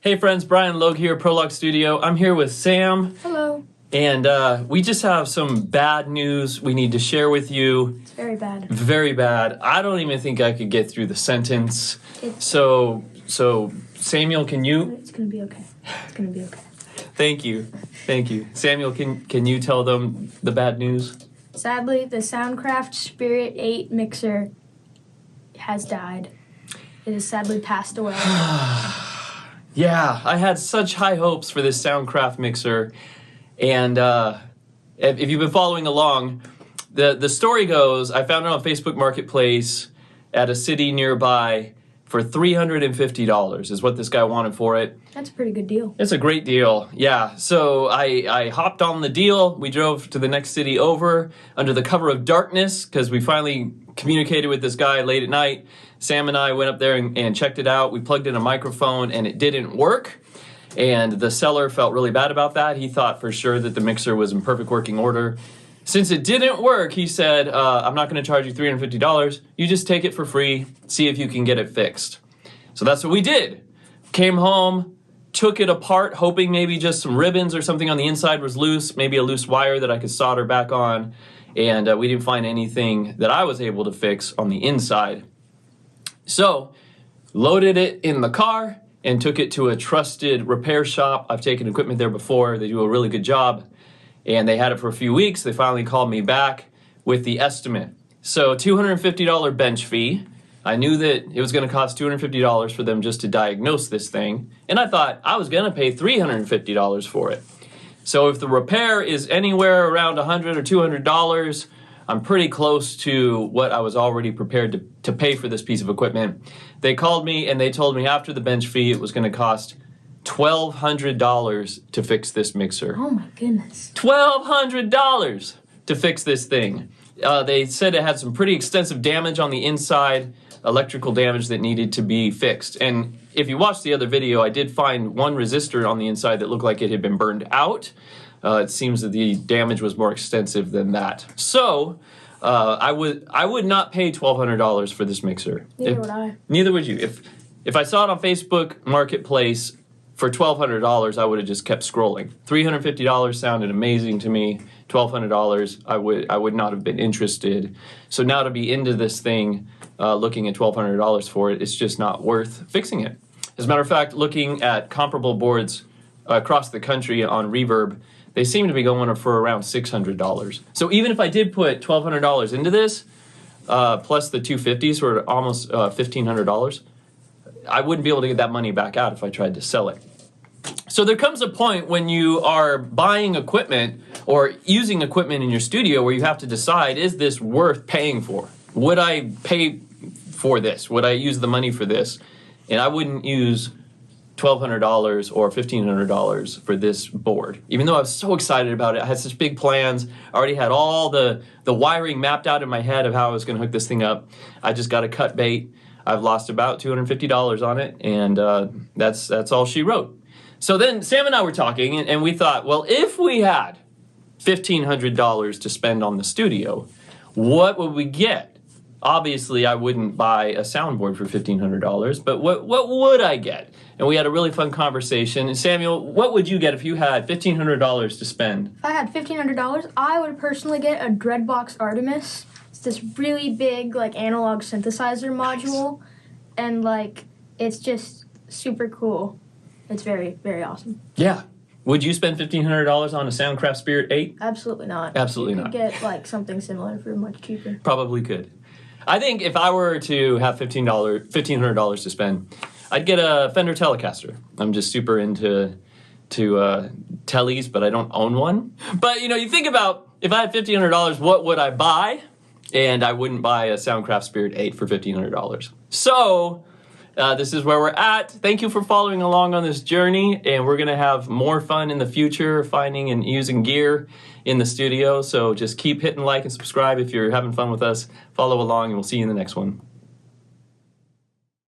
Hey friends, Brian Logue here, Prologue Studio. I'm here with Sam. Hello. And we just have some bad news we need to share with you. It's very bad. Very bad. I don't even think I could get through the sentence. So Samuel, can you? It's gonna be okay. It's gonna be okay. Thank you. Samuel, can you tell them the bad news? Sadly, the Soundcraft Spirit 8 mixer has died. It has sadly passed away. Yeah, I had such high hopes for this Soundcraft mixer, and if you've been following along, the story goes, I found it on Facebook Marketplace at a city nearby for $350 is what this guy wanted for it. That's a pretty good deal. It's a great deal, yeah. So I hopped on the deal. We drove to the next city over under the cover of darkness because we finally communicated with this guy late at night. Sam and I went up there and checked it out. We plugged in a microphone and it didn't work. And the seller felt really bad about that. He thought for sure that the mixer was in perfect working order. Since it didn't work, he said, I'm not going to charge you $350. You just take it for free, see if you can get it fixed. So that's what we did. Came home, took it apart, hoping maybe just some ribbons or something on the inside was loose, maybe a loose wire that I could solder back on. And we didn't find anything that I was able to fix on the inside. So, loaded it in the car and took it to a trusted repair shop. I've taken equipment there before. They do a really good job. And they had it for a few weeks. They finally called me back with the estimate. So, $250 bench fee. I knew that it was going to cost $250 for them just to diagnose this thing. And I thought I was going to pay $350 for it. So if the repair is anywhere around $100 or $200, I'm pretty close to what I was already prepared to pay for this piece of equipment. They called me and they told me after the bench fee it was going to cost $1,200 to fix this mixer. Oh my goodness. $1,200 to fix this thing. They said it had some pretty extensive damage on the inside, electrical damage that needed to be fixed. And if you watched the other video, I did find one resistor on the inside that looked like it had been burned out. It seems that the damage was more extensive than that. So I would not pay $1,200 for this mixer. Neither would I. Neither would you. If I saw it on Facebook Marketplace for $1,200, I would have just kept scrolling. $350 sounded amazing to me. $1,200, I would not have been interested. So now to be into this thing, looking at $1,200 for it, it's just not worth fixing it. As a matter of fact, looking at comparable boards across the country on Reverb, they seem to be going for around $600. So even if I did put $1,200 into this, plus the $250s were almost $1,500, I wouldn't be able to get that money back out if I tried to sell it. So there comes a point when you are buying equipment or using equipment in your studio where you have to decide, is this worth paying for? Would I pay for this? Would I use the money for this? And I wouldn't use $1,200 or $1,500 for this board. Even though I was so excited about it, I had such big plans. I already had all the wiring mapped out in my head of how I was going to hook this thing up. I just got a cut bait. I've lost about $250 on it, and that's all she wrote. So then Sam and I were talking, and we thought, well, if we had $1,500 to spend on the studio, what would we get? Obviously, I wouldn't buy a soundboard for $1,500, but what would I get? And we had a really fun conversation. And Samuel, what would you get if you had $1,500 to spend? If I had $1,500, I would personally get a Dreadbox Artemis. It's this really big, analog synthesizer module, and it's just super cool. It's very, very awesome. Yeah. Would you spend $1,500 on a Soundcraft Spirit 8? Absolutely not. Absolutely not. You could get something similar for much cheaper. Probably could. I think if I were to have $1,500 to spend, I'd get a Fender Telecaster. I'm just super into tellies, but I don't own one. But you think about if I had $1,500, what would I buy? And I wouldn't buy a Soundcraft Spirit 8 for $1,500. So this is where we're at. Thank you for following along on this journey, and we're going to have more fun in the future finding and using gear in the studio. So just keep hitting like and subscribe if you're having fun with us. Follow along, and we'll see you in the next one.